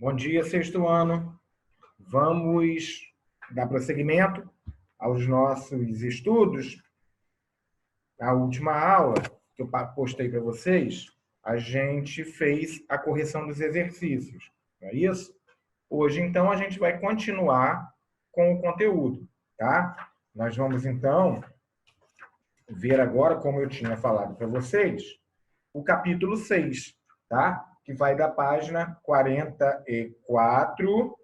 Bom dia, sexto ano. Vamos dar prosseguimento aos nossos estudos. Na última aula que eu postei para vocês, a gente fez a correção dos exercícios, não é isso? Hoje, então, a gente vai continuar com o conteúdo, tá? Nós vamos, então, ver agora, como eu tinha falado para vocês, o capítulo 6, tá? Que vai da página 44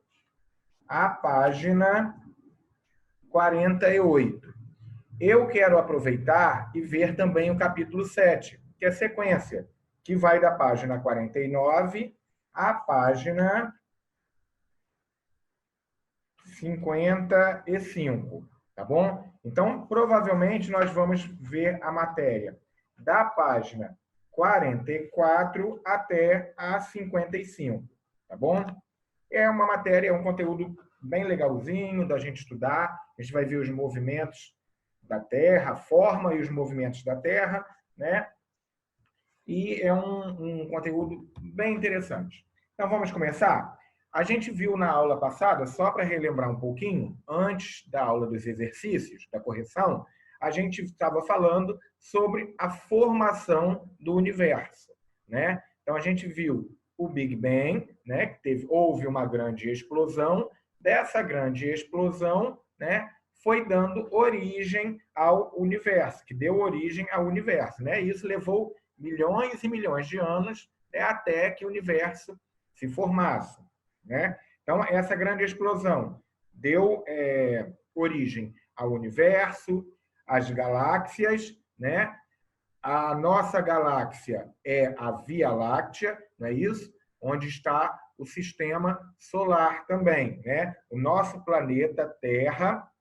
à página 48. Eu quero aproveitar e ver também o capítulo 7, que é a sequência, que vai da página 49 à página 55, tá bom? Então, provavelmente, nós vamos ver a matéria da página 44 até a 55, tá bom? É uma matéria, é um conteúdo bem legalzinho da gente estudar. A gente vai ver os movimentos da Terra, a forma e os movimentos da Terra, né? E é um conteúdo bem interessante. Então, vamos começar? A gente viu na aula passada, só para relembrar um pouquinho, antes da aula dos exercícios, da correção, a gente estava falando sobre a formação do universo, né? Então, a gente viu o Big Bang, né? Houve uma grande explosão. Dessa grande explosão, né? Foi dando origem ao universo, que deu origem ao universo, né? Isso levou milhões e milhões de anos, né, até que o universo se formasse, né? Então, essa grande explosão deu origem ao universo, às galáxias, né? A nossa galáxia é a Via Láctea, não é isso? Onde está o sistema solar também, né? O nosso planeta Terra,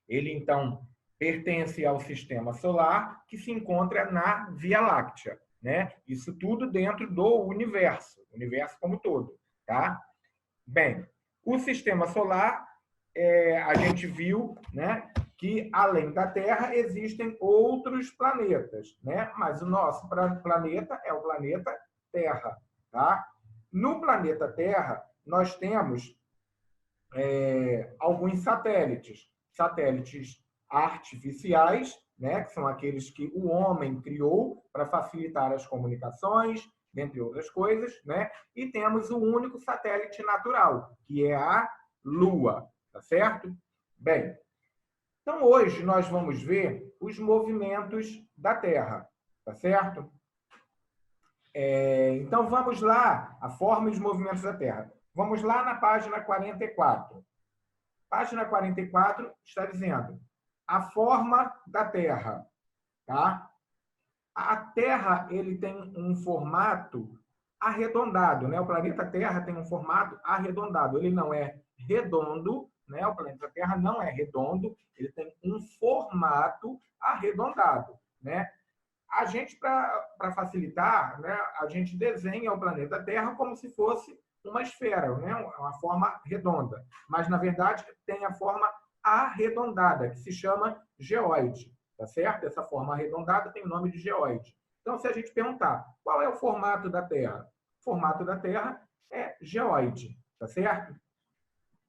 ele então pertence ao sistema solar que se encontra na Via Láctea, né? Isso tudo dentro do universo como todo, tá? Bem, o sistema solar, a gente viu, né, que além da Terra existem outros planetas, né? Mas o nosso planeta é o planeta Terra, tá? No planeta Terra, nós temos alguns satélites artificiais, né, que são aqueles que o homem criou para facilitar as comunicações, dentre outras coisas, né? E temos o único satélite natural, que é a Lua, tá certo? Bem, então hoje nós vamos ver os movimentos da Terra, tá certo? Então vamos lá, a forma e os movimentos da Terra. Vamos lá na página 44. Página 44 está dizendo a forma da Terra, tá? A Terra, ele tem um formato arredondado, né? O planeta Terra tem um formato arredondado. Ele não é redondo, né? O planeta Terra não é redondo, ele tem um formato arredondado, né? A gente, para facilitar, né, a gente desenha o planeta Terra como se fosse uma esfera, né, uma forma redonda. Mas, na verdade, tem a forma arredondada, que se chama geóide, tá certo? Essa forma arredondada tem o nome de geóide. Então, se a gente perguntar qual é o formato da Terra? O formato da Terra é geóide, tá certo?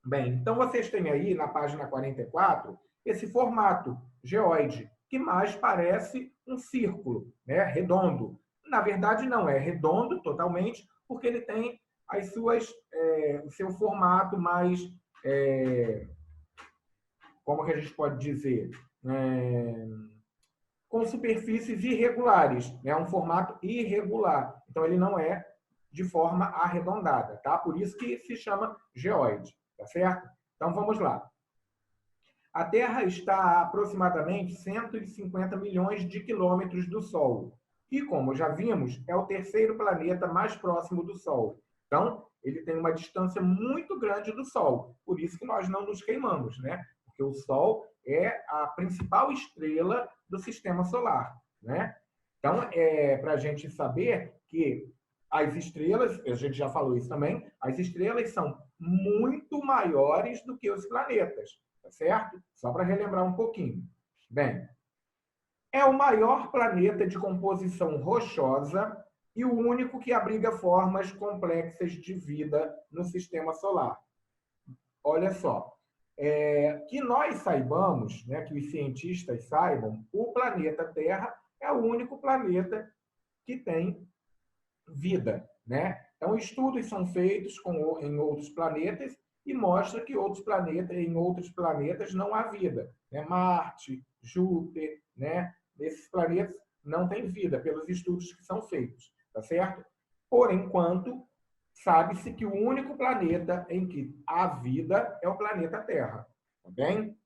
Bem, então vocês têm aí na página 44 esse formato geóide, que mais parece um círculo, né, redondo. Na verdade, não é redondo totalmente, porque ele tem o seu formato mais, como que a gente pode dizer, com superfícies irregulares, né, um formato irregular. Então, ele não é de forma arredondada, tá? Por isso que se chama geóide, tá certo? Então, vamos lá. A Terra está a aproximadamente 150 milhões de quilômetros do Sol. E, como já vimos, é o terceiro planeta mais próximo do Sol. Então, ele tem uma distância muito grande do Sol. Por isso que nós não nos queimamos, né? Porque o Sol é a principal estrela do sistema solar, né? Então, para a gente saber que as estrelas, a gente já falou isso também, as estrelas são muito maiores do que os planetas, tá certo? Só para relembrar um pouquinho. Bem, é o maior planeta de composição rochosa e o único que abriga formas complexas de vida no sistema solar. Olha só, que nós saibamos, né, que os cientistas saibam, o planeta Terra é o único planeta que tem vida, né? Então, estudos são feitos em outros planetas e mostra que em outros planetas não há vida, né? Marte, Júpiter, né? Esses planetas não têm vida pelos estudos que são feitos, tá certo? Por enquanto, sabe-se que o único planeta em que há vida é o planeta Terra, tá bem?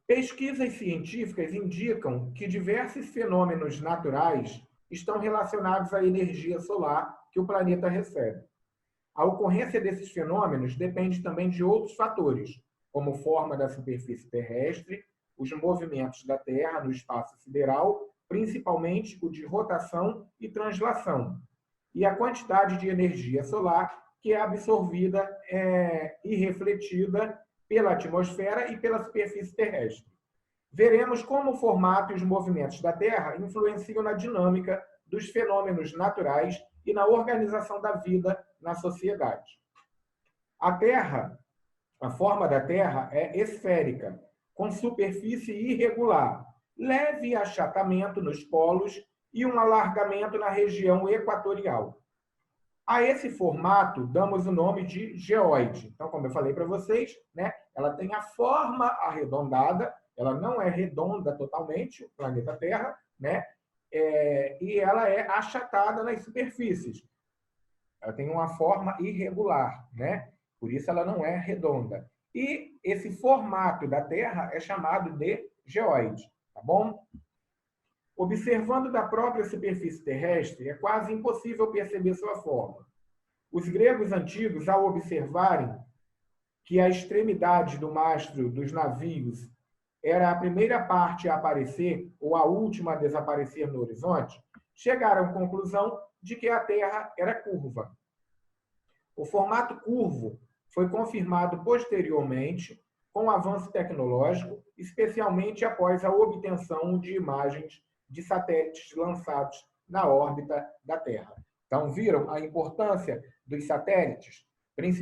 Pesquisas científicas indicam que diversos fenômenos naturais estão relacionados à energia solar que o planeta recebe. A ocorrência desses fenômenos depende também de outros fatores, como forma da superfície terrestre, os movimentos da Terra no espaço sideral, principalmente o de rotação e translação, e a quantidade de energia solar que é absorvida e refletida pela atmosfera e pela superfície terrestre. Veremos como o formato e os movimentos da Terra influenciam na dinâmica dos fenômenos naturais e na organização da vida na sociedade. A Terra, a forma da Terra é esférica, com superfície irregular, leve achatamento nos polos e um alargamento na região equatorial. A esse formato damos o nome de geóide. Então, como eu falei para vocês, né, ela tem a forma arredondada, ela não é redonda totalmente, o planeta Terra, né, e ela é achatada nas superfícies. Ela tem uma forma irregular, né? Por isso ela não é redonda. E esse formato da Terra é chamado de geóide, tá bom? Observando da própria superfície terrestre, é quase impossível perceber sua forma. Os gregos antigos, ao observarem que a extremidade do mastro dos navios era a primeira parte a aparecer ou a última a desaparecer no horizonte, chegaram à conclusão de que a Terra era curva. O formato curvo foi confirmado posteriormente com o avanço tecnológico, especialmente após a obtenção de imagens de satélites lançados na órbita da Terra. Então, viram a importância dos satélites,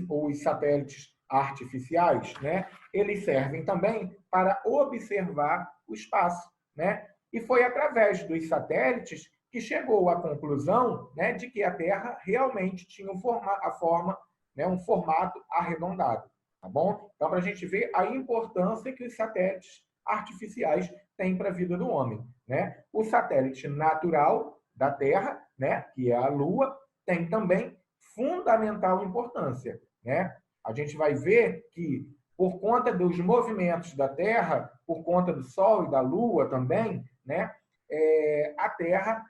os satélites artificiais, né? Eles servem também para observar o espaço, né? E foi através dos satélites que chegou à conclusão, né, de que a Terra realmente tinha a forma, né, um formato arredondado, tá bom? Então, para a gente ver a importância que os satélites artificiais têm para a vida do homem, né? O satélite natural da Terra, né, que é a Lua, tem também fundamental importância, né? A gente vai ver que, por conta dos movimentos da Terra, por conta do Sol e da Lua também, né, a Terra,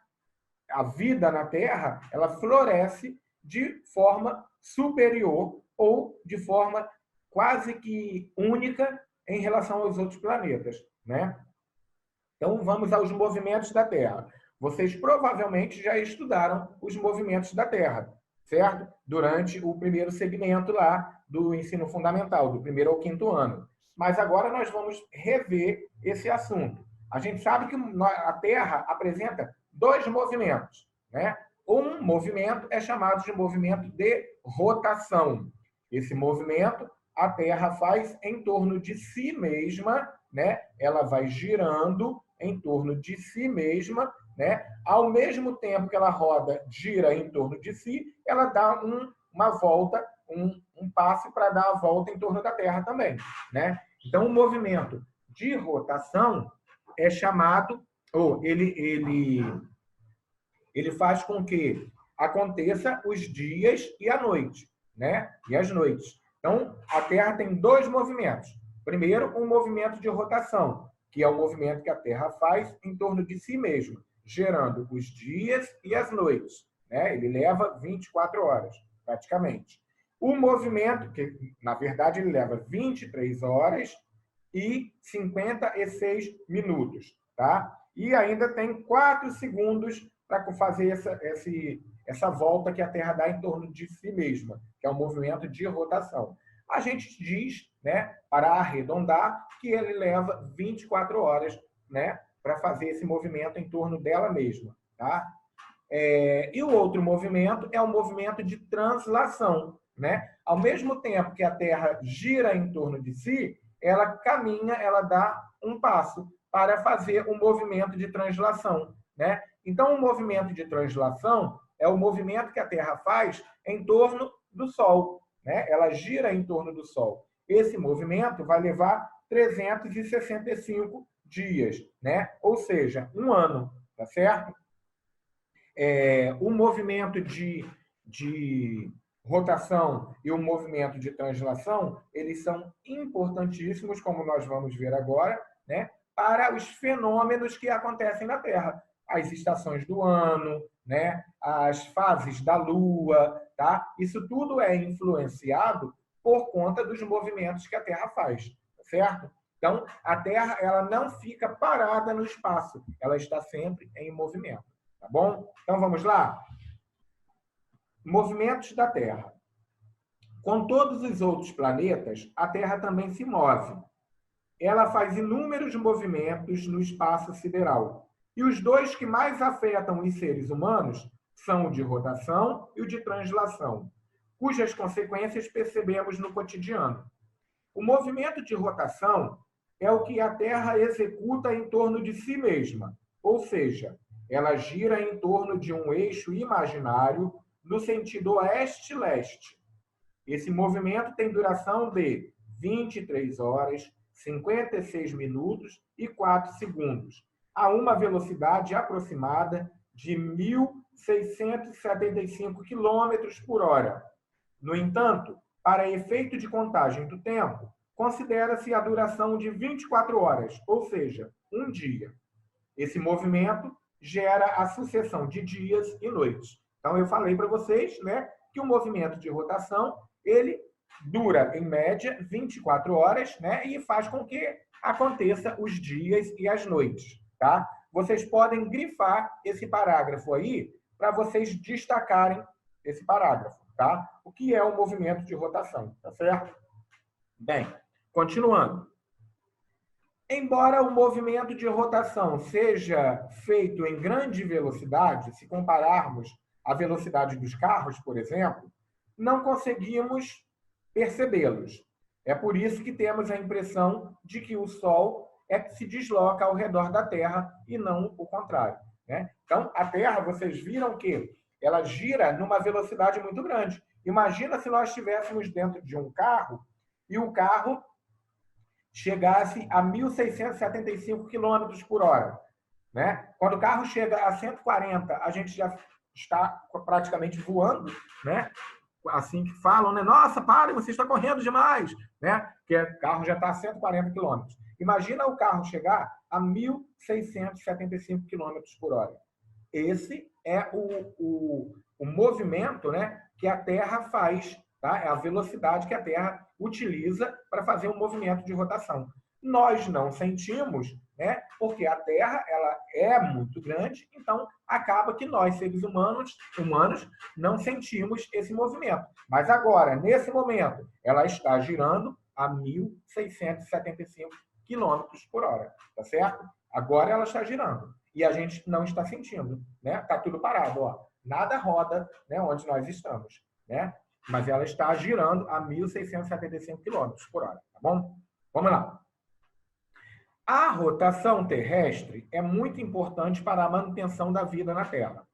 a vida na Terra, ela floresce de forma superior ou de forma quase que única em relação aos outros planetas, né? Então, vamos aos movimentos da Terra. Vocês provavelmente já estudaram os movimentos da Terra, certo? Durante o primeiro segmento lá do ensino fundamental, do 1º ao 5º ano. Mas agora nós vamos rever esse assunto. A gente sabe que a Terra apresenta 2 movimentos, né? Um movimento é chamado de movimento de rotação. Esse movimento a Terra faz em torno de si mesma, né? Ela vai girando em torno de si mesma, né? Ao mesmo tempo que ela gira em torno de si, ela dá uma volta, um passo para dar a volta em torno da Terra também, né? Então, o movimento de rotação é chamado, ou ele faz com que aconteça os dias e a noite, né? E as noites. Então, a Terra tem 2 movimentos. Primeiro, um movimento de rotação, que é o movimento que a Terra faz em torno de si mesma, gerando os dias e as noites, né? Ele leva 24 horas, praticamente. O movimento, que na verdade ele leva 23 horas e 56 minutos, tá? E ainda tem 4 segundos para fazer essa volta que a Terra dá em torno de si mesma, que é um movimento de rotação. A gente diz, né, para arredondar, que ele leva 24 horas, né, para fazer esse movimento em torno dela mesma, tá? E o outro movimento é o movimento de translação, né? Ao mesmo tempo que a Terra gira em torno de si, ela caminha, ela dá um passo para fazer um movimento de translação, né? Então, o movimento de translação é o movimento que a Terra faz em torno do Sol, né? Ela gira em torno do Sol. Esse movimento vai levar 365 dias, né? Ou seja, um ano, tá certo? O movimento de rotação e o movimento de translação, eles são importantíssimos, como nós vamos ver agora, né, para os fenômenos que acontecem na Terra. As estações do ano, né, as fases da Lua, tá? Isso tudo é influenciado por conta dos movimentos que a Terra faz, certo? Então, a Terra ela não fica parada no espaço, ela está sempre em movimento. Tá bom? Então, vamos lá? Movimentos da Terra. Com todos os outros planetas, a Terra também se move. Ela faz inúmeros movimentos no espaço sideral. E os dois que mais afetam os seres humanos são o de rotação e o de translação, cujas consequências percebemos no cotidiano. O movimento de rotação é o que a Terra executa em torno de si mesma, ou seja, ela gira em torno de um eixo imaginário no sentido oeste-leste. Esse movimento tem duração de 23 horas, 56 minutos e 4 segundos, a uma velocidade aproximada de 1.675 km por hora. No entanto, para efeito de contagem do tempo, considera-se a duração de 24 horas, ou seja, um dia. Esse movimento gera a sucessão de dias e noites. Então, eu falei para vocês, né, que o movimento de rotação, ele dura, em média, 24 horas, né, e faz com que aconteça os dias e as noites, tá? Vocês podem grifar esse parágrafo aí para vocês destacarem esse parágrafo, tá? O que é o movimento de rotação, tá certo? Bem, continuando. Embora o movimento de rotação seja feito em grande velocidade, se compararmos a velocidade dos carros, por exemplo, não conseguimos percebê-los. É por isso que temos a impressão de que o Sol é que se desloca ao redor da Terra e não o contrário, né? Então, a Terra, vocês viram que ela gira numa velocidade muito grande. Imagina se nós estivéssemos dentro de um carro e o carro chegasse a 1.675 km por hora. Né? Quando o carro chega a 140, a gente já está praticamente voando, né? Assim que falam, né? Nossa, pare, você está correndo demais, né? Porque o carro já está a 140 km. Imagina o carro chegar a 1.675 km por hora. Esse é o movimento, né, que a Terra faz, tá? É a velocidade que a Terra utiliza para fazer um movimento de rotação. Nós não sentimos, né, porque a Terra ela é muito grande, então acaba que nós, seres humanos não sentimos esse movimento. Mas agora, nesse momento, ela está girando a 1.675 km por hora, tá certo? Agora ela está girando e a gente não está sentindo, né? Tá tudo parado, ó. Nada roda, né, onde nós estamos, né? Mas ela está girando a 1.675 km por hora, tá bom? Vamos lá. A rotação terrestre é muito importante para a manutenção da vida na Terra.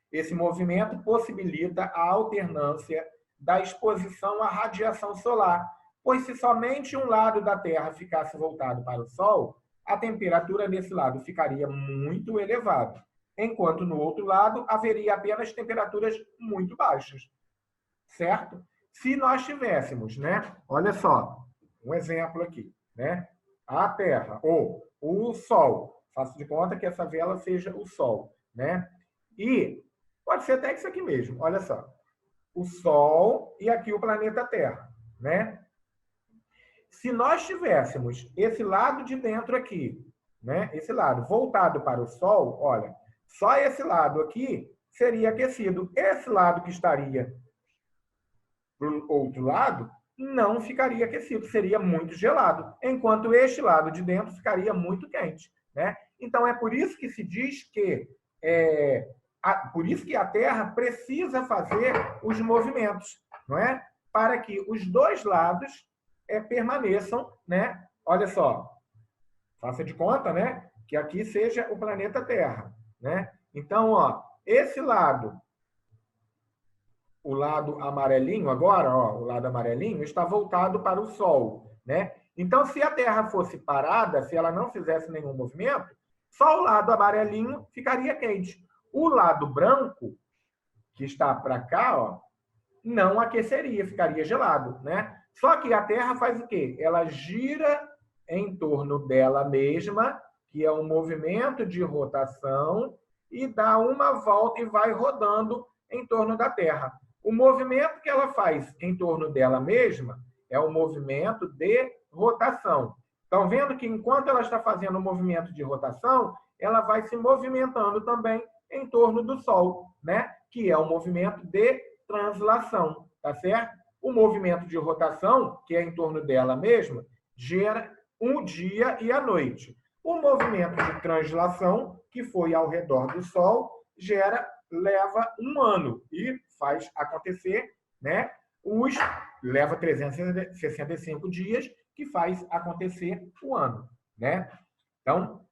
Esse movimento possibilita a alternância da exposição à radiação solar, pois se somente um lado da Terra ficasse voltado para o Sol, a temperatura nesse lado ficaria muito elevada, enquanto no outro lado haveria apenas temperaturas muito baixas. Certo? Se nós tivéssemos, né? Olha só, um exemplo aqui, né? A Terra ou o Sol, faço de conta que essa vela seja o Sol, né? E pode ser até isso aqui mesmo, olha só. O Sol e aqui o planeta Terra, né? Se nós tivéssemos esse lado de dentro aqui, né? Esse lado voltado para o Sol, olha, só esse lado aqui seria aquecido. Esse lado que estaria do outro lado não ficaria aquecido, seria muito gelado, enquanto este lado de dentro ficaria muito quente, né? Então é por isso que se diz que Por isso que a Terra precisa fazer os movimentos, não é? Para que os dois lados permaneçam, né? Olha só, faça de conta, né? Que aqui seja o planeta Terra, né? Então, ó, esse lado, o lado amarelinho agora, ó, o lado amarelinho está voltado para o Sol, né? Então, se a Terra fosse parada, se ela não fizesse nenhum movimento, só o lado amarelinho ficaria quente. O lado branco, que está para cá, ó, não aqueceria, ficaria gelado, né? Só que a Terra faz o quê? Ela gira em torno dela mesma, que é um movimento de rotação, e dá uma volta e vai rodando em torno da Terra. O movimento que ela faz em torno dela mesma é o movimento de rotação. Estão vendo que enquanto ela está fazendo o movimento de rotação, ela vai se movimentando também em torno do Sol, né? Que é o movimento de translação, tá certo? O movimento de rotação, que é em torno dela mesma, gera um dia e a noite. O movimento de translação, que foi ao redor do Sol, leva um ano e faz acontecer, né? Leva 365 dias, que faz acontecer o ano, né? Então,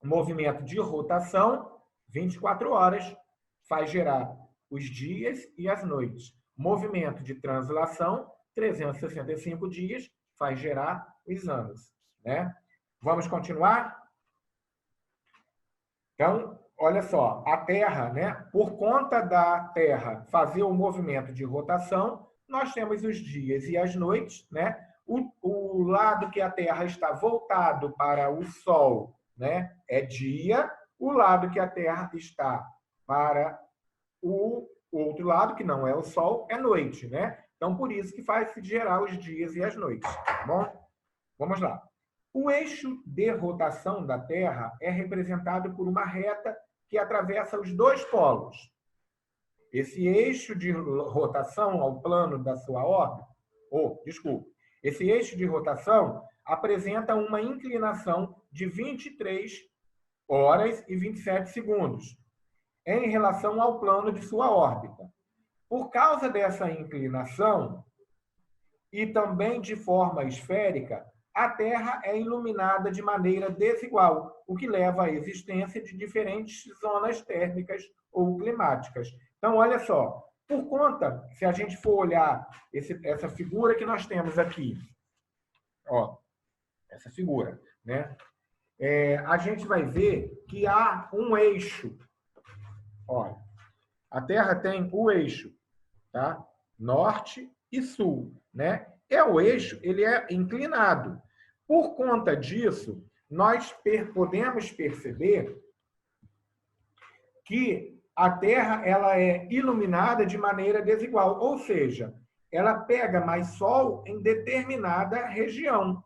movimento de rotação, 24 horas, faz gerar os dias e as noites. Movimento de translação, 365 dias, faz gerar os anos, né? Vamos continuar? Então, olha só, a Terra, né? Por conta da Terra fazer o movimento de rotação, nós temos os dias e as noites, né? O lado que a Terra está voltado para o Sol, né, é dia. O lado que a Terra está para o outro lado, que não é o Sol, é noite, né? Então, por isso que faz se gerar os dias e as noites, tá bom? Vamos lá. O eixo de rotação da Terra é representado por uma reta que atravessa os dois polos. Esse eixo de rotação ao plano da sua órbita, esse eixo de rotação apresenta uma inclinação de 23 horas e 27 segundos em relação ao plano de sua órbita. Por causa dessa inclinação, e também de forma esférica, a Terra é iluminada de maneira desigual, o que leva à existência de diferentes zonas térmicas ou climáticas. Então, olha só, por conta, se a gente for olhar essa figura que nós temos aqui, ó, essa figura, né? A gente vai ver que há um eixo. Olha, a Terra tem o eixo, tá? Norte e sul, né? O eixo, ele é inclinado. Por conta disso, nós podemos perceber que a Terra ela é iluminada de maneira desigual, ou seja, ela pega mais sol em determinada região,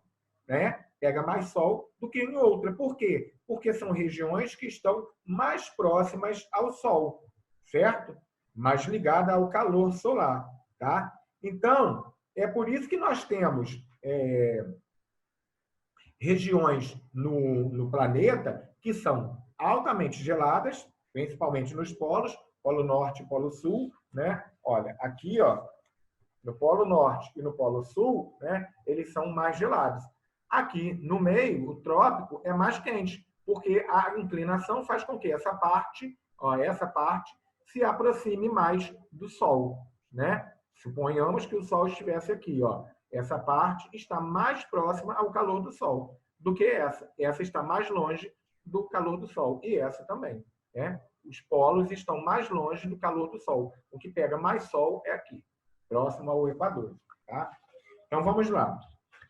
né? Pega mais sol do que em outra. Por quê? Porque são regiões que estão mais próximas ao Sol, certo? Mais ligada ao calor solar, tá? Então, é por isso que nós temos regiões no planeta que são altamente geladas, principalmente nos polos, Polo Norte e Polo Sul, né? Olha, aqui, ó, no Polo Norte e no Polo Sul, né, eles são mais gelados. Aqui no meio, o trópico é mais quente, porque a inclinação faz com que essa parte se aproxime mais do Sol, né? Suponhamos que o Sol estivesse aqui, ó. Essa parte está mais próxima ao calor do Sol do que essa. Essa está mais longe do calor do Sol e essa também, né? Os polos estão mais longe do calor do Sol. O que pega mais Sol é aqui, próximo ao Equador, tá? Então vamos lá.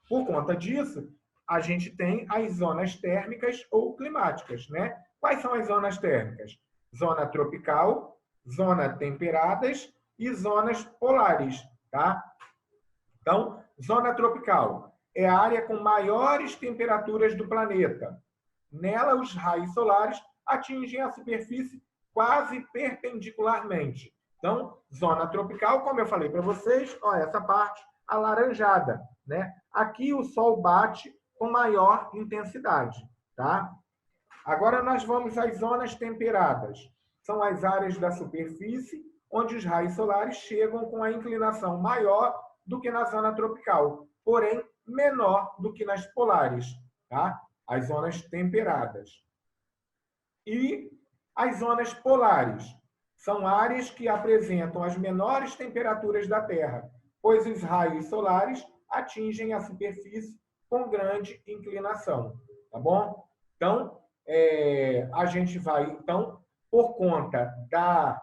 Por conta disso, a gente tem as zonas térmicas ou climáticas, né? Quais são as zonas térmicas? Zona tropical, zona temperadas e zonas polares, tá? Então, zona tropical é a área com maiores temperaturas do planeta. Nela, os raios solares atingem a superfície quase perpendicularmente. Então, zona tropical, como eu falei para vocês, ó, essa parte alaranjada, né? Aqui o sol bate com maior intensidade, tá? Agora nós vamos às zonas temperadas. são as áreas da superfície onde os raios solares chegam com a inclinação maior do que na zona tropical, porém menor do que nas polares, tá? As zonas temperadas. E as zonas polares são áreas que apresentam as menores temperaturas da Terra, pois os raios solares atingem a superfície com grande inclinação, tá bom? Então, a gente vai, então, por conta da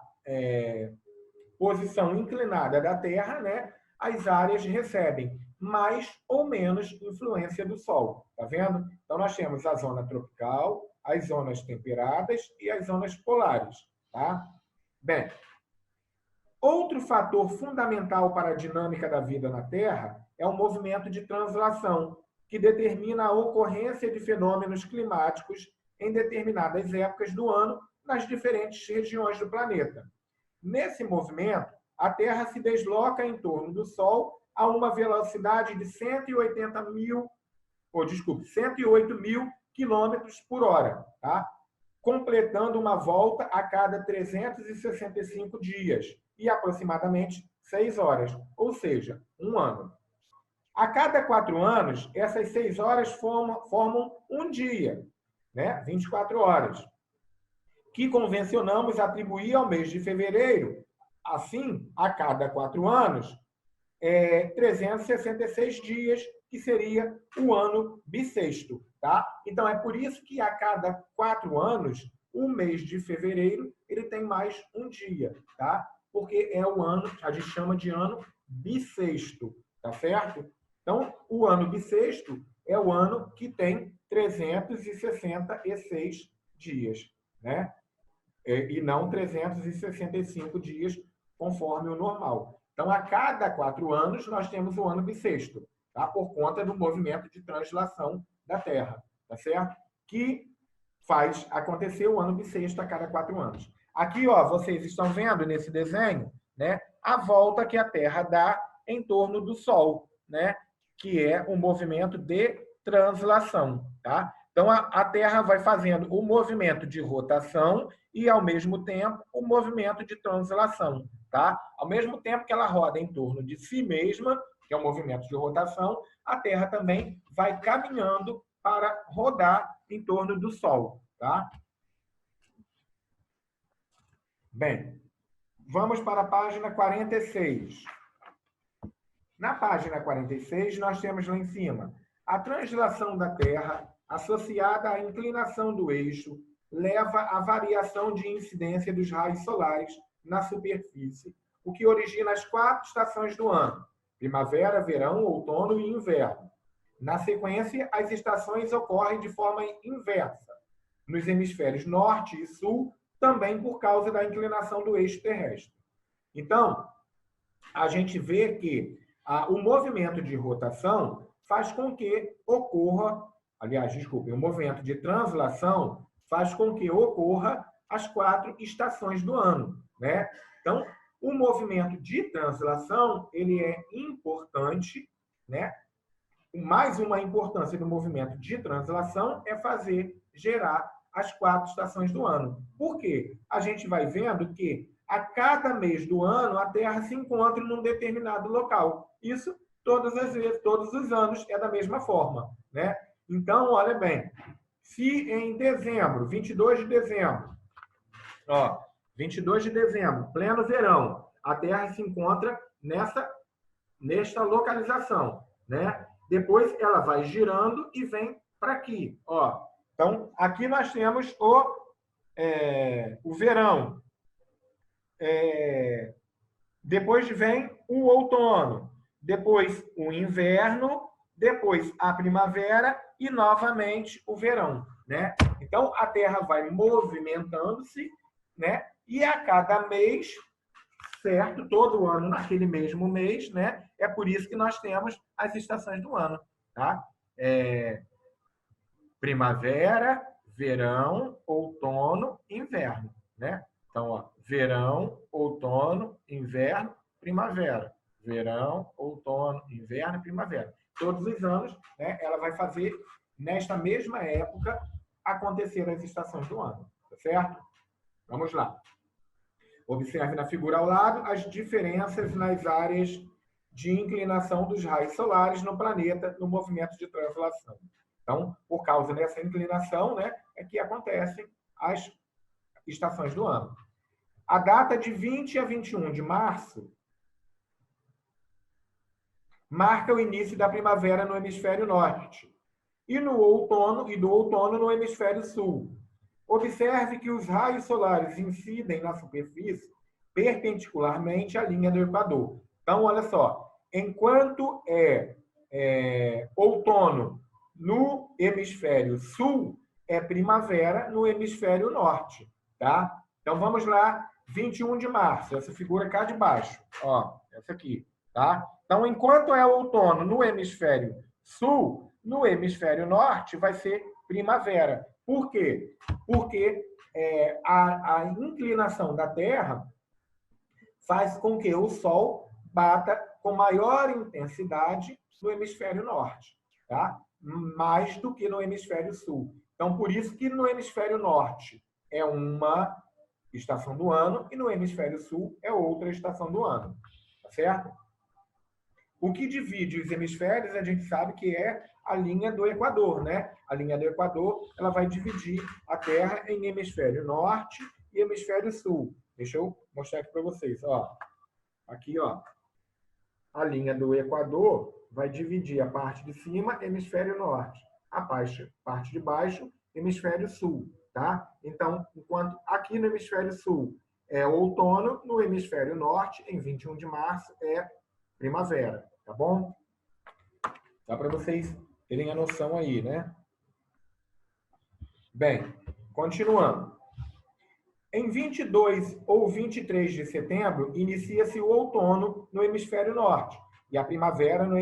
posição inclinada da Terra, né, as áreas recebem mais ou menos influência do Sol, tá vendo? Então, nós temos a zona tropical, as zonas temperadas e as zonas polares, tá? Bem, outro fator fundamental para a dinâmica da vida na Terra é o movimento de translação, que determina a ocorrência de fenômenos climáticos em determinadas épocas do ano nas diferentes regiões do planeta. Nesse movimento, a Terra se desloca em torno do Sol a uma velocidade de 108 mil quilômetros por hora, tá? Completando uma volta a cada 365 dias e aproximadamente 6 horas, ou seja, um ano. A cada 4 anos, essas 6 horas formam um dia, né? 24 horas, que convencionamos atribuir ao mês de fevereiro. Assim, a cada 4 anos, 366 dias, que seria o ano bissexto, tá? Então, é por isso que a cada 4 anos, o mês de fevereiro, ele tem mais um dia, tá? Porque é o ano, a gente chama de ano bissexto, tá certo? Então, o ano bissexto é o ano que tem 366 dias, né? E não 365 dias, conforme o normal. Então, a cada 4 anos, nós temos o ano bissexto, tá? Por conta do movimento de translação da Terra, tá certo? Que faz acontecer o ano bissexto a cada 4 anos. Aqui, ó, vocês estão vendo nesse desenho, né, a volta que a Terra dá em torno do Sol, né, que é o movimento de translação, tá? Então, a Terra vai fazendo o movimento de rotação e, ao mesmo tempo, o movimento de translação, tá? Ao mesmo tempo que ela roda em torno de si mesma, que é o movimento de rotação, a Terra também vai caminhando para rodar em torno do Sol, tá? Bem, vamos para a página 46. Na página 46, nós temos lá em cima a translação da Terra associada à inclinação do eixo leva à variação de incidência dos raios solares na superfície, o que origina as 4 estações do ano: primavera, verão, outono e inverno. Na sequência, as estações ocorrem de forma inversa, nos hemisférios norte e sul, também por causa da inclinação do eixo terrestre. Então, a gente vê que o movimento de rotação faz com que ocorra, o movimento de translação faz com que ocorra as 4 estações do ano, né? Então, o movimento de translação, ele é importante, né? Mais uma importância do movimento de translação é gerar as 4 estações do ano. Por quê? A gente vai vendo que a cada mês do ano a Terra se encontra num determinado local. Isso todas as vezes, todos os anos é da mesma forma, né? Então, olha bem, se em dezembro, 22 de dezembro, 22 de dezembro, pleno verão, a Terra se encontra nesta localização, né? Depois ela vai girando e vem para aqui, ó. Então, aqui nós temos o verão. Depois vem o outono, depois o inverno, depois a primavera e novamente o verão, né? Então a Terra vai movimentando-se, né? E a cada mês, certo? Todo ano naquele mesmo mês, né? É por isso que nós temos as estações do ano, tá? Primavera, verão, outono, inverno, né? Então, ó, verão, outono, inverno, primavera. Verão, outono, inverno, primavera. Todos os anos, né, ela vai fazer, nesta mesma época, acontecer as estações do ano. Tá certo? Vamos lá. Observe na figura ao lado as diferenças nas áreas de inclinação dos raios solares no planeta no movimento de translação. Então, por causa dessa inclinação, né, é que acontecem as estações do ano. A data de 20 a 21 de março marca o início da primavera no hemisfério norte e do outono no hemisfério sul. Observe que os raios solares incidem na superfície perpendicularmente à linha do Equador. Então, olha só, enquanto outono no hemisfério sul, é primavera no hemisfério norte, tá? Então, vamos lá, 21 de março, essa figura cá de baixo, ó, essa aqui, tá? Então, enquanto é outono no hemisfério sul, no hemisfério norte vai ser primavera. Por quê? Porque a inclinação da Terra faz com que o Sol bata com maior intensidade no hemisfério norte, tá? Mais do que no hemisfério sul. Então, por isso que no hemisfério norte é uma estação do ano e no hemisfério sul é outra estação do ano, tá certo? O que divide os hemisférios, a gente sabe que é a linha do Equador, né? A linha do Equador, ela vai dividir a Terra em hemisfério norte e hemisfério sul. Deixa eu mostrar aqui para vocês, ó. Aqui, ó. A linha do Equador vai dividir a parte de cima, hemisfério norte. A parte de baixo, hemisfério sul, tá? Então, enquanto aqui no hemisfério sul é outono, no hemisfério norte, em 21 de março, é primavera, tá bom? Dá para vocês terem a noção aí, né? Bem, continuando. Em 22 ou 23 de setembro, inicia-se o outono no hemisfério norte e a primavera no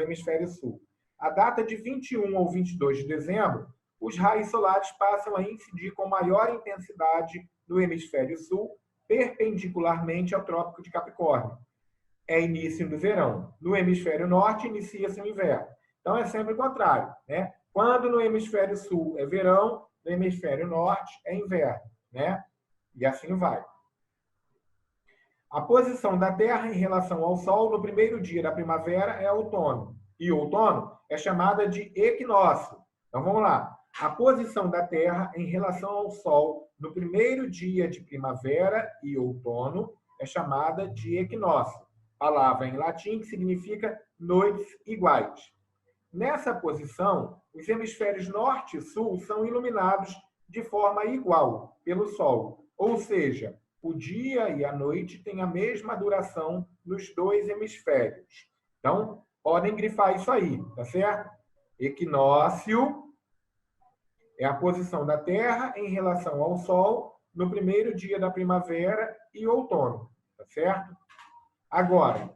hemisfério sul. A data de 21 ou 22 de dezembro, os raios solares passam a incidir com maior intensidade no hemisfério sul, perpendicularmente ao Trópico de Capricórnio. É início do verão. No hemisfério norte, inicia-se o inverno. Então, é sempre o contrário, né? Quando no hemisfério sul é verão, no hemisfério norte é inverno, né? E assim vai. A posição da Terra em relação ao Sol no primeiro dia da primavera é outono. E outono é chamada de equinócio. Então, vamos lá. A posição da Terra em relação ao Sol no primeiro dia de primavera e outono é chamada de equinócio. Palavra em latim que significa noites iguais. Nessa posição, os hemisférios norte e sul são iluminados de forma igual pelo Sol. Ou seja, o dia e a noite têm a mesma duração nos dois hemisférios. Então, podem grifar isso aí, tá certo? Equinócio é a posição da Terra em relação ao Sol no primeiro dia da primavera e outono, tá certo? Agora,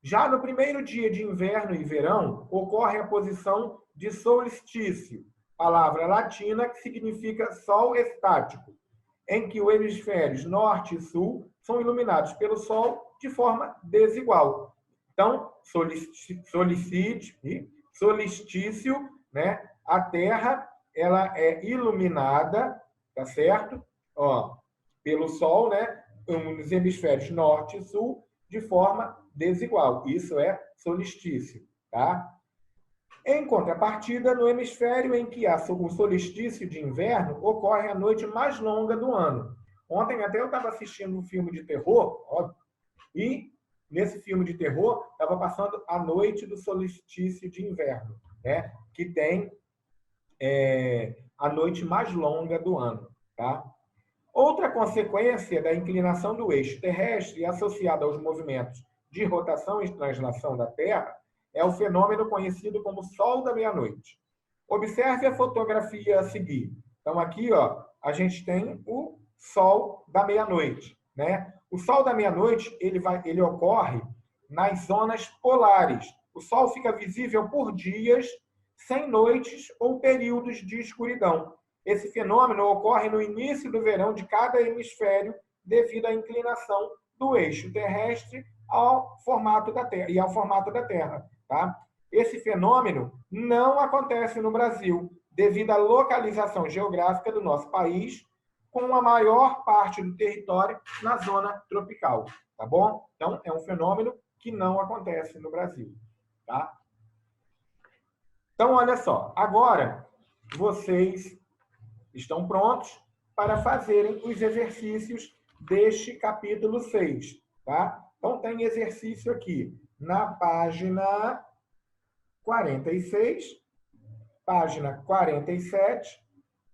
já no primeiro dia de inverno e verão, ocorre a posição de solstício, palavra latina que significa sol estático, em que os hemisférios norte e sul são iluminados pelo Sol de forma desigual. Então, solstício, né? A Terra ela é iluminada, tá certo? Ó, pelo Sol, né? Nos hemisférios norte e sul de forma desigual. Isso é solstício, tá? Em contrapartida, no hemisfério em que há o solstício de inverno, ocorre a noite mais longa do ano. Ontem até eu estava assistindo um filme de terror, óbvio, e nesse filme de terror estava passando a noite do solstício de inverno, né? Que tem a noite mais longa do ano, tá? Outra consequência da inclinação do eixo terrestre associada aos movimentos de rotação e translação da Terra é o fenômeno conhecido como Sol da Meia-Noite. Observe a fotografia a seguir. Então, aqui, ó, a gente tem o Sol da Meia-Noite, né? O Sol da Meia-Noite, ele ocorre nas zonas polares. O Sol fica visível por dias, sem noites ou períodos de escuridão. Esse fenômeno ocorre no início do verão de cada hemisfério devido à inclinação do eixo terrestre ao formato da Terra e ao formato da Terra, tá? Esse fenômeno não acontece no Brasil devido à localização geográfica do nosso país, com a maior parte do território na zona tropical, tá bom? Então, é um fenômeno que não acontece no Brasil, tá? Então, olha só, agora vocês estão prontos para fazerem os exercícios deste capítulo 6, tá? Então, tem exercício aqui na página 46, página 47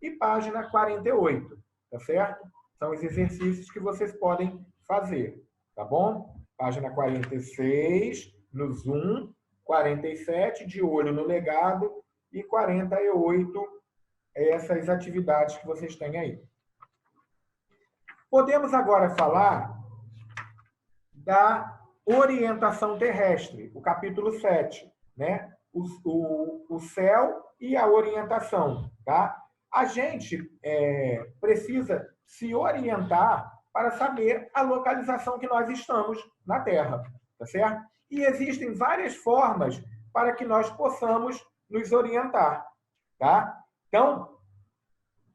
e página 48, tá certo? São os exercícios que vocês podem fazer, tá bom? Página 46, no Zoom, 47, de olho no legado, e 48, essas atividades que vocês têm aí. Podemos agora falar da orientação terrestre, o capítulo 7, né? O céu e a orientação, tá? A gente precisa se orientar para saber a localização que nós estamos na Terra, tá certo? E existem várias formas para que nós possamos nos orientar, tá? Então,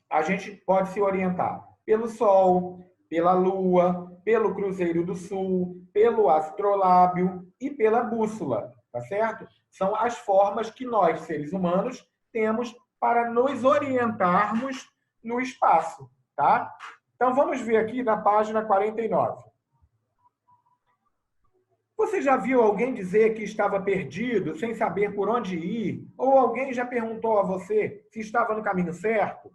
a gente pode se orientar pelo Sol, pela Lua, pelo Cruzeiro do Sul, pelo astrolábio e pela bússola, tá certo? São as formas que nós, seres humanos, temos para nos orientarmos no espaço, tá? Então, vamos ver aqui na página 49. Você já viu alguém dizer que estava perdido, sem saber por onde ir? Ou alguém já perguntou a você se estava no caminho certo?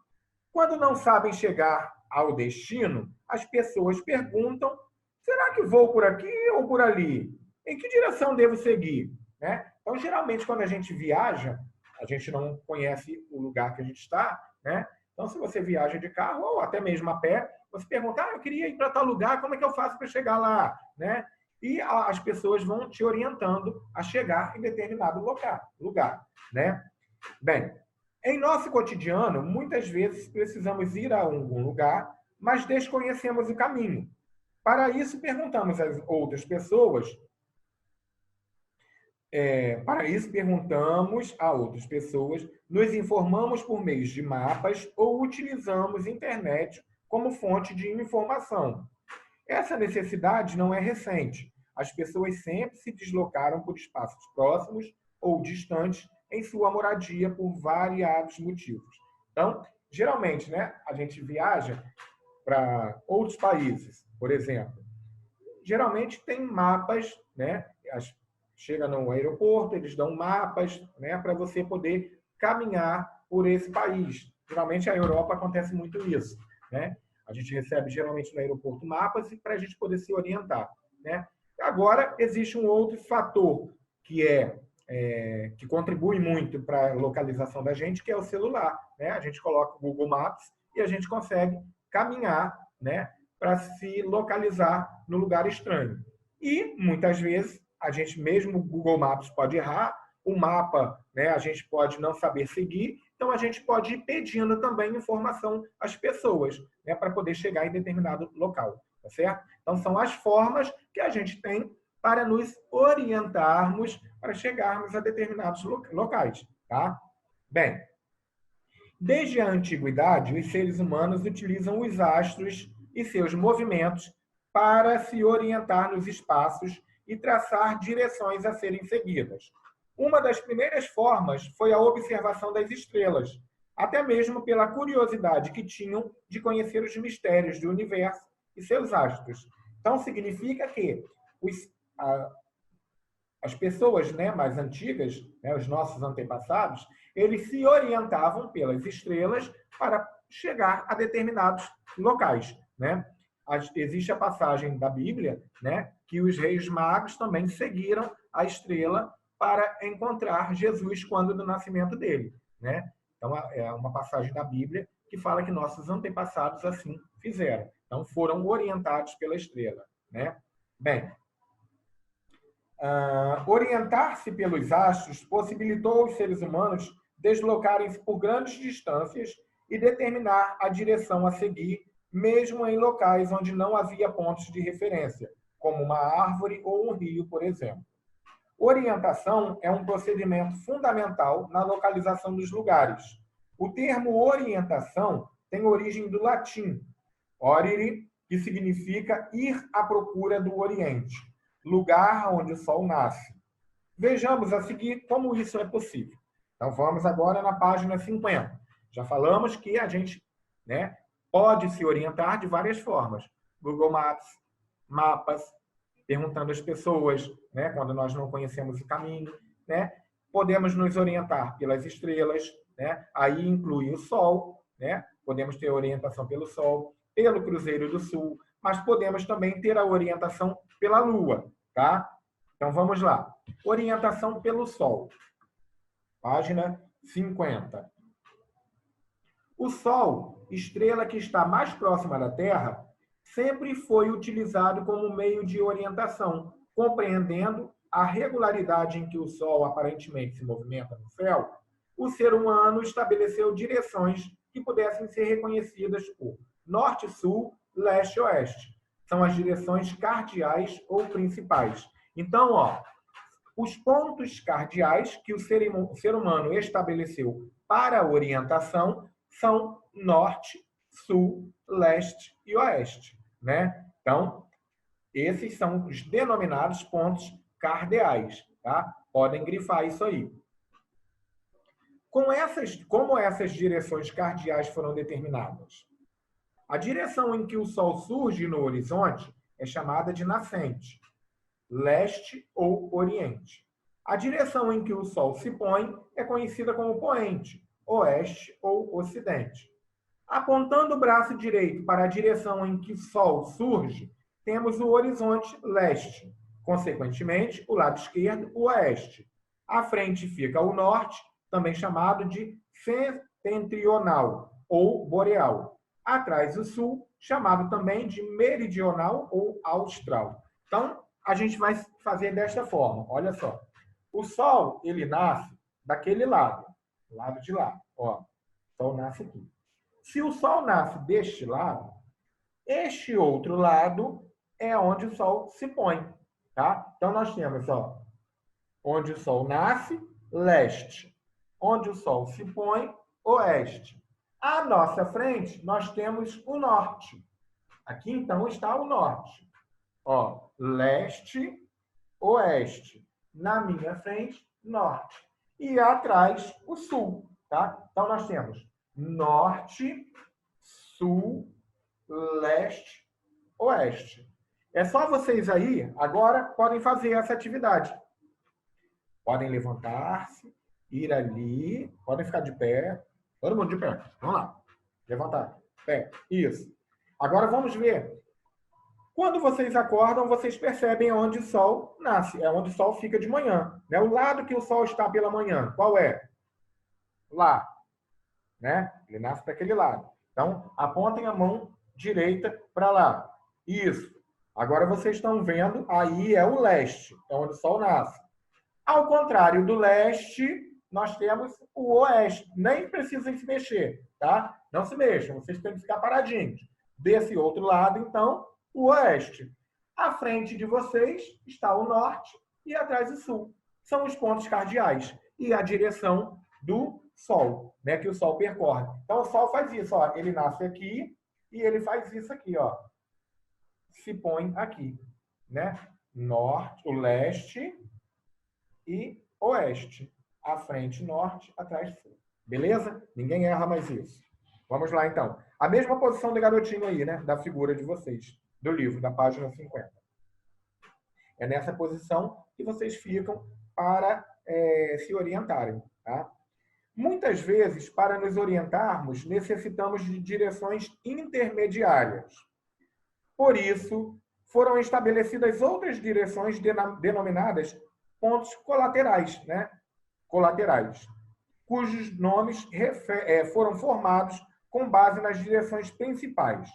Quando não sabem chegar ao destino, as pessoas perguntam: será que vou por aqui ou por ali? Em que direção devo seguir? Né? Então, geralmente, quando a gente viaja, a gente não conhece o lugar que a gente está, né? Então, se você viaja de carro ou até mesmo a pé, você pergunta: eu queria ir para tal lugar, como é que eu faço para chegar lá? Né? E as pessoas vão te orientando a chegar em determinado lugar, né? Bem, em nosso cotidiano, muitas vezes precisamos ir a algum lugar, mas desconhecemos o caminho. Para isso, perguntamos às outras pessoas. Nos informamos por meios de mapas ou utilizamos a internet como fonte de informação. Essa necessidade não é recente. As pessoas sempre se deslocaram por espaços próximos ou distantes em sua moradia por variados motivos. Então, geralmente, né, a gente viaja para outros países, por exemplo. Geralmente tem mapas, né? Chega no aeroporto, eles dão mapas, né, para você poder caminhar por esse país. Geralmente a Europa acontece muito isso, né? A gente recebe geralmente no aeroporto mapas para a gente poder se orientar, né? Agora existe um outro fator que contribui muito para a localização da gente, que é o celular, né? A gente coloca o Google Maps e a gente consegue caminhar, né, para se localizar no lugar estranho. E muitas vezes a gente mesmo o Google Maps pode errar, o mapa, né, a gente pode não saber seguir, então a gente pode ir pedindo também informação às pessoas, né, para poder chegar em determinado local, tá certo? Então são as formas que a gente tem para nos orientarmos para chegarmos a determinados locais, tá? Bem, desde a antiguidade, os seres humanos utilizam os astros e seus movimentos para se orientar nos espaços e traçar direções a serem seguidas. Uma das primeiras formas foi a observação das estrelas, até mesmo pela curiosidade que tinham de conhecer os mistérios do universo e seus astros. Então, significa que as pessoas, né, mais antigas, né, os nossos antepassados, eles se orientavam pelas estrelas para chegar a determinados locais, né? Existe a passagem da Bíblia, né, que os reis magos também seguiram a estrela para encontrar Jesus quando do nascimento dele, né? Então é uma passagem da Bíblia que fala que nossos antepassados assim fizeram. Então foram orientados pela estrela, né? Bem, orientar-se pelos astros possibilitou aos seres humanos deslocarem-se por grandes distâncias e determinar a direção a seguir, mesmo em locais onde não havia pontos de referência, como uma árvore ou um rio, por exemplo. Orientação é um procedimento fundamental na localização dos lugares. O termo orientação tem origem do latim Oriri, que significa ir à procura do Oriente, lugar onde o sol nasce. Vejamos a seguir como isso é possível. Então, vamos agora na página 50. Já falamos que a gente, né, pode se orientar de várias formas. Google Maps, mapas, perguntando às pessoas, né, quando nós não conhecemos o caminho, né? Podemos nos orientar pelas estrelas, né? Aí inclui o Sol, né? Podemos ter orientação pelo Sol, pelo Cruzeiro do Sul, mas podemos também ter a orientação pela Lua, tá? Então vamos lá. Orientação pelo Sol. Página 50. O Sol, estrela que está mais próxima da Terra, sempre foi utilizado como meio de orientação, compreendendo a regularidade em que o Sol aparentemente se movimenta no céu. O ser humano estabeleceu direções que pudessem ser reconhecidas por norte, sul, leste e oeste. São as direções cardeais ou principais. Então, os pontos cardeais que o ser humano estabeleceu para a orientação são norte, sul, leste e oeste, né? Então, esses são os denominados pontos cardeais, tá? Podem grifar isso aí. Como essas direções cardeais foram determinadas? A direção em que o Sol surge no horizonte é chamada de nascente, leste ou oriente. A direção em que o Sol se põe é conhecida como poente, oeste ou ocidente. Apontando o braço direito para a direção em que o Sol surge, temos o horizonte leste. Consequentemente, o lado esquerdo, o oeste. À frente fica o norte, também chamado de setentrional ou boreal. Atrás o sul, chamado também de meridional ou austral. Então, a gente vai fazer desta forma. Olha só. O Sol, ele nasce daquele lado de lá. O Sol nasce aqui. Se o Sol nasce deste lado, este outro lado é onde o Sol se põe, tá? Então, nós temos, onde o Sol nasce, leste. Onde o Sol se põe, oeste. À nossa frente, nós temos o norte. Aqui, então, está o norte. Leste, oeste. Na minha frente, norte. E atrás, o sul, tá? Então, nós temos norte, sul, leste, oeste. É só vocês aí, agora, podem fazer essa atividade. Podem levantar-se, ir ali, podem ficar de pé. Todo mundo de pé. Vamos lá. Levantar. Pé. Isso. Agora vamos ver. Quando vocês acordam, vocês percebem onde o Sol nasce. É onde o Sol fica de manhã. Né? O lado que o Sol está pela manhã, qual é? Lá. Né? Ele nasce para aquele lado. Então, apontem a mão direita para lá. Isso. Agora vocês estão vendo, aí é o leste. É onde o Sol nasce. Ao contrário do leste, nós temos o oeste. Nem precisam se mexer, tá? Não se mexam, vocês têm que ficar paradinhos. Desse outro lado, então, o oeste. À frente de vocês está o norte e atrás o sul. São os pontos cardeais e a direção do Sol, né, que o Sol percorre. Então, o Sol faz isso, ele nasce aqui e ele faz isso aqui, se põe aqui, né? Norte, o leste e oeste. À frente, norte, atrás, sul. Beleza? Ninguém erra mais isso. Vamos lá, então. A mesma posição do garotinho aí, né? Da figura de vocês, do livro, da página 50. É nessa posição que vocês ficam para se orientarem, tá? Muitas vezes, para nos orientarmos, necessitamos de direções intermediárias. Por isso, foram estabelecidas outras direções denominadas pontos colaterais, né? Colaterais, cujos nomes foram formados com base nas direções principais.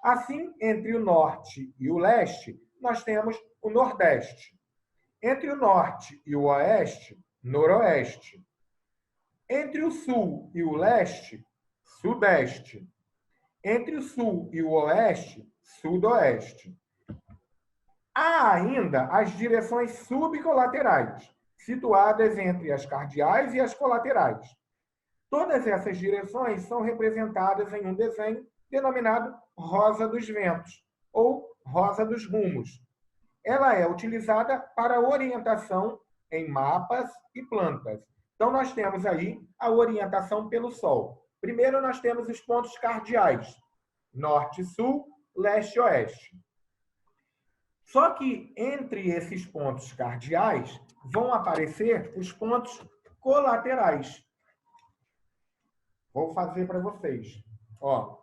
Assim, entre o norte e o leste, nós temos o nordeste. Entre o norte e o oeste, noroeste. Entre o sul e o leste, sudeste. Entre o sul e o oeste, sudoeste. Há ainda as direções subcolaterais, situadas entre as cardeais e as colaterais. Todas essas direções são representadas em um desenho denominado rosa dos ventos ou rosa dos rumos. Ela é utilizada para orientação em mapas e plantas. Então, nós temos aí a orientação pelo Sol. Primeiro, nós temos os pontos cardeais: norte, sul, leste e oeste. Só que entre esses pontos cardeais vão aparecer os pontos colaterais. Vou fazer para vocês. Ó.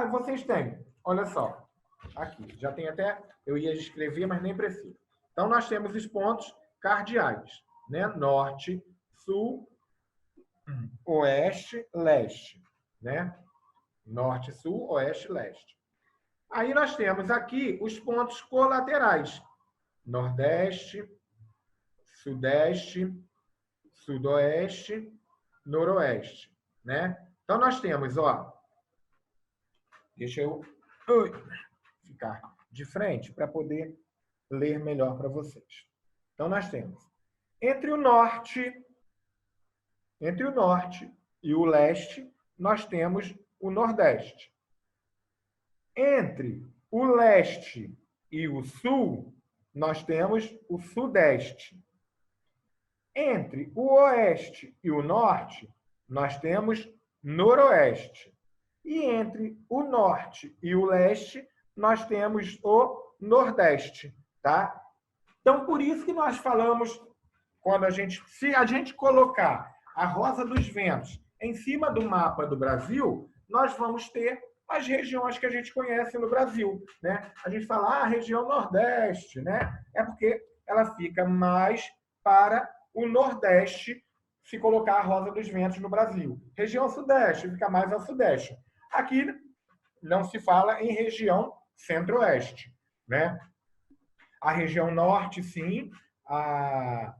Vocês têm. Olha só. Aqui. Já tem até... Eu ia escrever, mas nem preciso. Então, nós temos os pontos cardeais, né? Norte, sul, oeste, leste, né? Norte, sul, oeste, leste. Aí nós temos aqui os pontos colaterais: nordeste, sudeste, sudoeste, noroeste, né? Então nós temos, ó, deixa eu ficar de frente para poder ler melhor para vocês. Então nós temos entre o norte e o leste, nós temos o nordeste. Entre o leste e o sul, nós temos o sudeste. Entre o oeste e o norte, nós temos noroeste. E entre o norte e o leste, nós temos o nordeste, tá? Então, por isso que nós falamos, se a gente colocar a rosa dos ventos em cima do mapa do Brasil, nós vamos ter as regiões que a gente conhece no Brasil, né? A gente fala, região Nordeste, né? É porque ela fica mais para o Nordeste se colocar a rosa dos ventos no Brasil. Região Sudeste fica mais ao Sudeste. Aqui não se fala em região Centro-Oeste, né? A região Norte, sim, a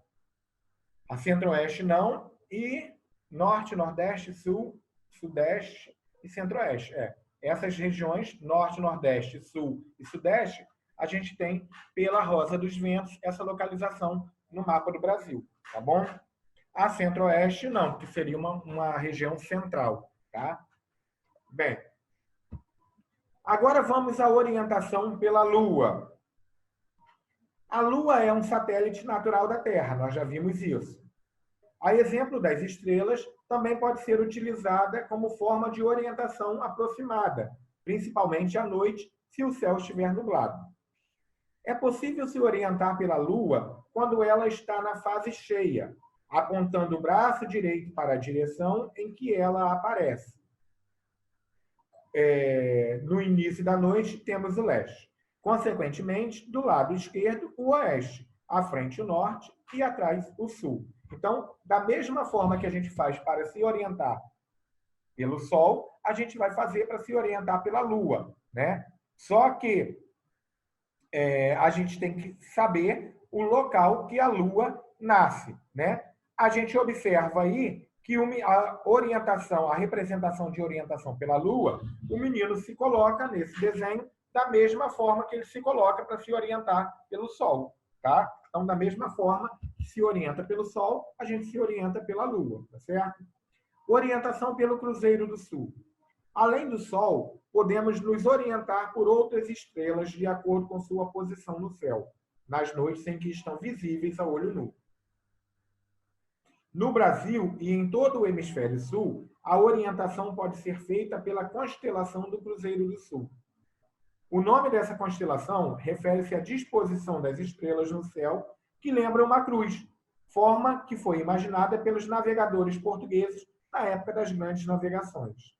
Centro-Oeste não, e Norte, Nordeste, Sul, Sudeste e Centro-Oeste. Essas regiões, Norte, Nordeste, Sul e Sudeste, a gente tem pela rosa dos ventos essa localização no mapa do Brasil, tá bom? A Centro-Oeste não, que seria uma região central, tá? Bem, agora vamos à orientação pela Lua. A Lua é um satélite natural da Terra, nós já vimos isso. A exemplo das estrelas, também pode ser utilizada como forma de orientação aproximada, principalmente à noite, se o céu estiver nublado. É possível se orientar pela Lua quando ela está na fase cheia, apontando o braço direito para a direção em que ela aparece. No início da noite, temos o leste. Consequentemente, do lado esquerdo, o oeste. À frente, o norte e atrás, o sul. Então, da mesma forma que a gente faz para se orientar pelo Sol, a gente vai fazer para se orientar pela Lua, né? Só que a gente tem que saber o local que a Lua nasce, né? A gente observa aí que a orientação, a representação de orientação pela Lua, o menino se coloca nesse desenho da mesma forma que ele se coloca para se orientar pelo Sol, tá? Então, da mesma forma que se orienta pelo Sol, a gente se orienta pela Lua, tá certo? Orientação pelo Cruzeiro do Sul. Além do Sol, podemos nos orientar por outras estrelas de acordo com sua posição no céu, nas noites em que estão visíveis a olho nu. No Brasil e em todo o hemisfério sul, a orientação pode ser feita pela constelação do Cruzeiro do Sul. O nome dessa constelação refere-se à disposição das estrelas no céu que lembra uma cruz, forma que foi imaginada pelos navegadores portugueses na época das grandes navegações.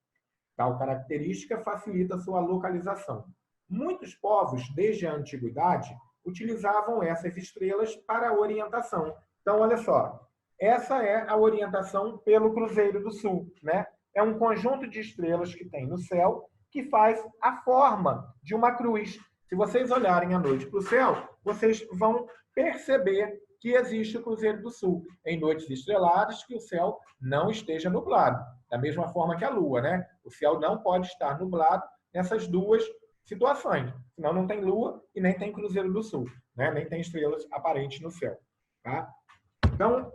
Tal característica facilita sua localização. Muitos povos, desde a antiguidade, utilizavam essas estrelas para a orientação. Então, olha só, essa é a orientação pelo Cruzeiro do Sul, né? É um conjunto de estrelas que tem no céu que faz a forma de uma cruz. Se vocês olharem à noite para o céu, vocês vão perceber que existe o Cruzeiro do Sul, em noites estreladas que o céu não esteja nublado. Da mesma forma que a Lua, né? O céu não pode estar nublado nessas duas situações. Senão não tem Lua e nem tem Cruzeiro do Sul, né? Nem tem estrelas aparentes no céu, tá? Então,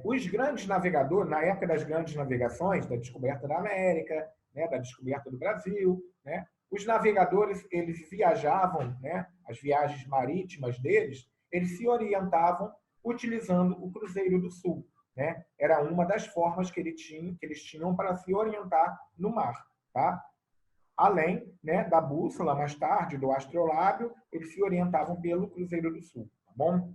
os grandes navegadores, na época das grandes navegações, da descoberta da América, né, da descoberta do Brasil, né? Os navegadores, eles viajavam, né, as viagens marítimas deles, eles se orientavam utilizando o Cruzeiro do Sul, né? Era uma das formas que eles tinham para se orientar no mar, tá? Além, né, da bússola, mais tarde, do astrolábio, eles se orientavam pelo Cruzeiro do Sul, tá bom?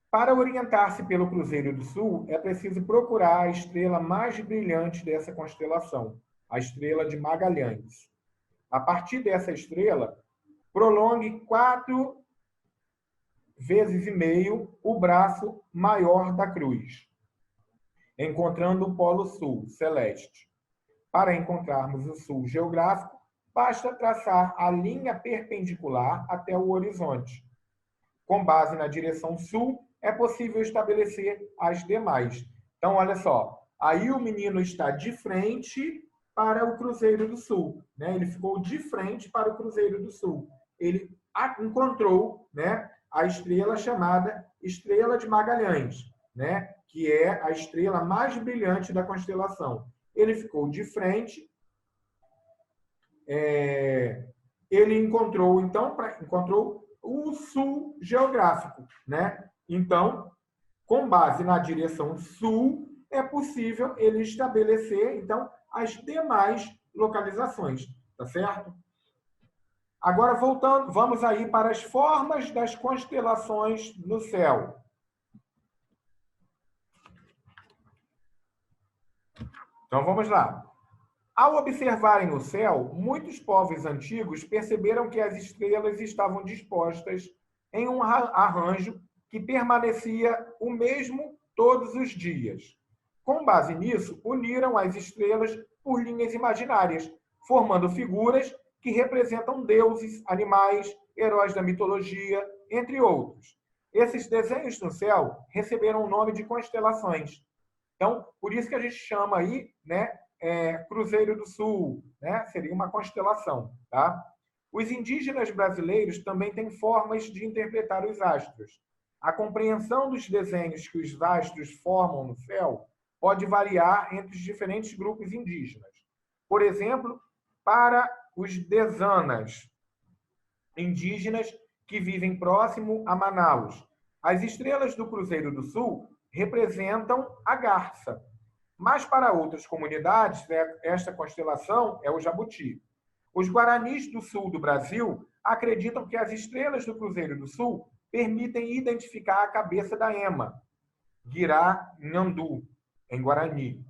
Para orientar-se pelo Cruzeiro do Sul, é preciso procurar a estrela mais brilhante dessa constelação, a estrela de Magalhães. A partir dessa estrela, prolongue 4,5 vezes o braço maior da cruz, encontrando o Polo Sul celeste. Para encontrarmos o sul geográfico, basta traçar a linha perpendicular até o horizonte. Com base na direção sul, é possível estabelecer as demais. Então, olha só, aí o menino está de frente para o Cruzeiro do Sul, né? Ele ficou de frente para o Cruzeiro do Sul. Ele encontrou, né, a estrela chamada Estrela de Magalhães, né, que é a estrela mais brilhante da constelação. Ele ficou de frente, ele encontrou, então, encontrou o sul geográfico, né? Então, com base na direção sul, é possível ele estabelecer, então, as demais localizações, tá certo? Agora, voltando, vamos aí para as formas das constelações no céu. Então, vamos lá. Ao observarem o céu, muitos povos antigos perceberam que as estrelas estavam dispostas em um arranjo que permanecia o mesmo todos os dias. Com base nisso, uniram as estrelas por linhas imaginárias, formando figuras que representam deuses, animais, heróis da mitologia, entre outros. Esses desenhos no céu receberam o nome de constelações. Então, por isso que a gente chama aí, né, Cruzeiro do Sul, né? Seria uma constelação, tá? Os indígenas brasileiros também têm formas de interpretar os astros. A compreensão dos desenhos que os astros formam no céu pode variar entre os diferentes grupos indígenas. Por exemplo, para os Desanas, indígenas que vivem próximo a Manaus, as estrelas do Cruzeiro do Sul representam a garça. Mas para outras comunidades, esta constelação é o jabuti. Os guaranis do sul do Brasil acreditam que as estrelas do Cruzeiro do Sul permitem identificar a cabeça da ema, Guirá Nhandu, em Guarani.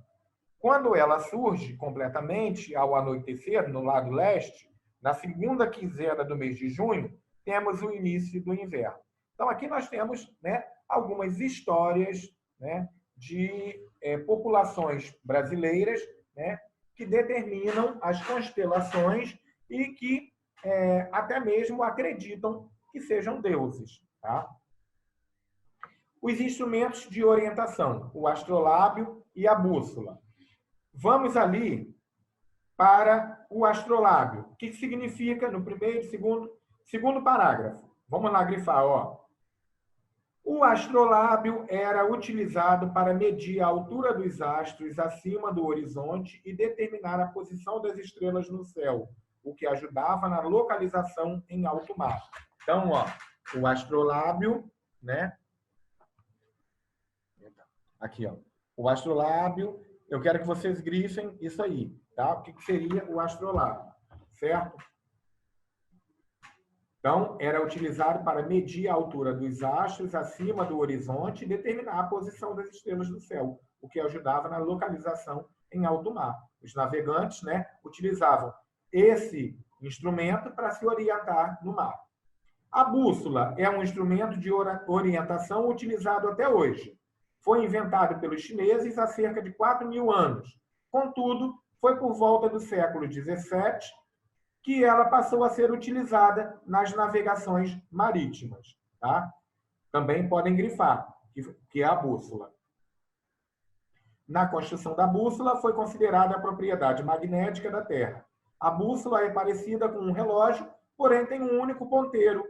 Quando ela surge completamente ao anoitecer no lado leste, na segunda quinzena do mês de junho, temos o início do inverno. Então, aqui nós temos, né, algumas histórias, né, de populações brasileiras, né, que determinam as constelações e que até mesmo acreditam que sejam deuses. Tá? Os instrumentos de orientação, o astrolábio e a bússola. Vamos ali para o astrolábio. O que significa no primeiro e segundo parágrafo? Vamos lá grifar, ó. O astrolábio era utilizado para medir a altura dos astros acima do horizonte e determinar a posição das estrelas no céu, o que ajudava na localização em alto mar. Então, ó, o astrolábio, né? Aqui, ó. O astrolábio, eu quero que vocês grifem isso aí, tá? O que seria o astrolábio, certo? Então, era utilizado para medir a altura dos astros acima do horizonte e determinar a posição das estrelas do céu, o que ajudava na localização em alto mar. Os navegantes, né, utilizavam esse instrumento para se orientar no mar. A bússola é um instrumento de orientação utilizado até hoje. Foi inventado pelos chineses há cerca de 4.000 anos. Contudo, foi por volta do século XVII que ela passou a ser utilizada nas navegações marítimas. Tá? Também podem grifar, que é a bússola. Na construção da bússola, foi considerada a propriedade magnética da Terra. A bússola é parecida com um relógio, porém tem um único ponteiro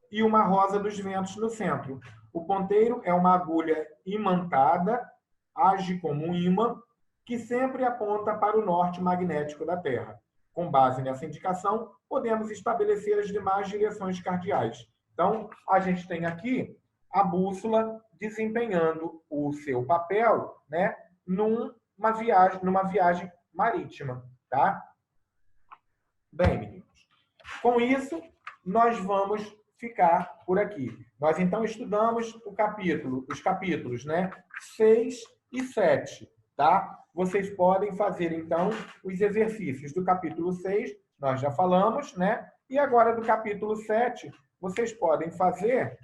e uma rosa dos ventos no centro. O ponteiro é uma agulha imantada, age como um ímã, que sempre aponta para o norte magnético da Terra. Com base nessa indicação, podemos estabelecer as demais direções cardeais. Então, a gente tem aqui a bússola desempenhando o seu papel, né, numa viagem marítima, tá? Bem, meninos, com isso, nós vamos ficar por aqui. Nós, então, estudamos os capítulos, né, 6 e 7, tá? Vocês podem fazer, então, os exercícios do capítulo 6, nós já falamos, né? E agora, do capítulo 7, vocês podem fazer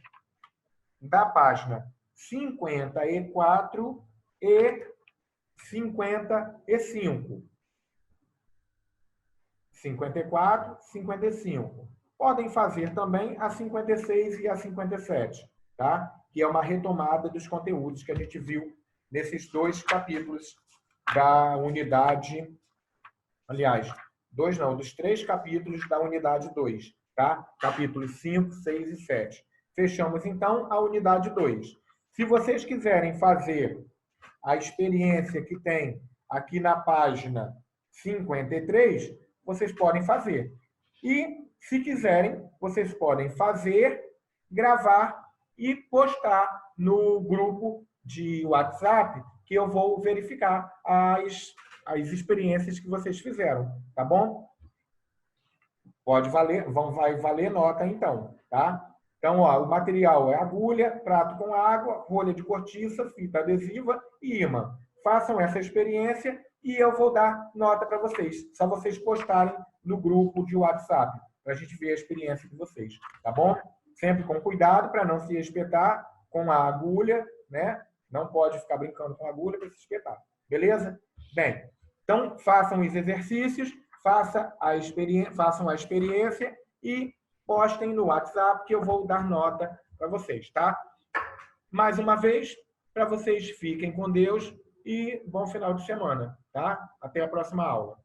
da página 54 e 55. 54, 55. Podem fazer também a 56 e a 57, tá? Que é uma retomada dos conteúdos que a gente viu nesses dois capítulos da unidade, aliás, dos 3 capítulos da unidade 2, tá? Capítulos 5, 6 e 7. Fechamos, então, a unidade 2. Se vocês quiserem fazer a experiência que tem aqui na página 53, vocês podem fazer. E, se quiserem, vocês podem fazer, gravar e postar no grupo de WhatsApp, que eu vou verificar as experiências que vocês fizeram, tá bom? Vai valer nota, então, tá? Então, ó, o material é agulha, prato com água, rolha de cortiça, fita adesiva e imã. Façam essa experiência e eu vou dar nota para vocês. Só vocês postarem no grupo de WhatsApp, para a gente ver a experiência de vocês, tá bom? Sempre com cuidado para não se espetar com a agulha, né? Não pode ficar brincando com a agulha para se espetar, beleza? Bem, então façam os exercícios, façam a experiência e postem no WhatsApp que eu vou dar nota para vocês, tá? Mais uma vez, para vocês fiquem com Deus e bom final de semana, tá? Até a próxima aula.